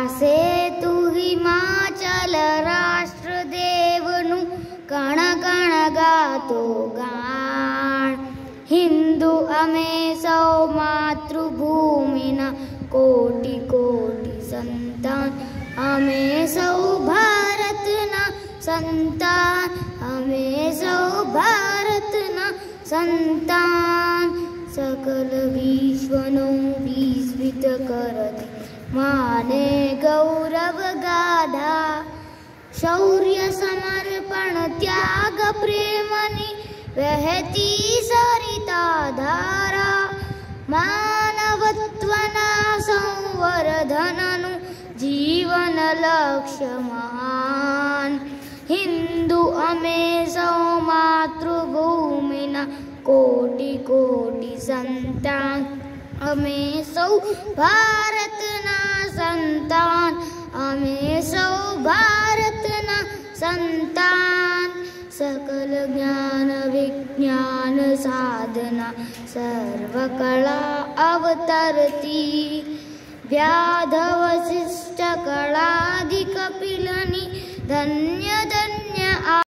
ગાશે તું હિમાચલ રાષ્ટ્ર દેવનું કણ કણ ગાતો ગાણ. હિન્દુ અમે સૌ માતૃભૂમિના કોટી કોટી સંતાન. અમે સૌ ભારતના સંતાન. અમે સૌ ભારતના સંતાન. સકલ વિશ્વનો વિસ્મિત કરતી માને ગૌરવ ગાધા. શૌર્ય સમર્પણ ત્યાગ પ્રેમની વહેતી સરિતા ધારા. માનવત્વના સંવર્ધનનું જીવન લક્ષ્ય મહાન. હિન્દુ અમે સૌ માતૃભૂમિના કોટી કોટી સંતાન. અમે સૌ ભારતના સંતાન. અમે સૌ ભારતના સંતાન. સકલ જ્ઞાન વિજ્ઞાન સાધના સર્વ કળા અવતરતી. વ્યાધ વશિષ્ઠ કળાદિ કપિલની ધન્ય ધન્ય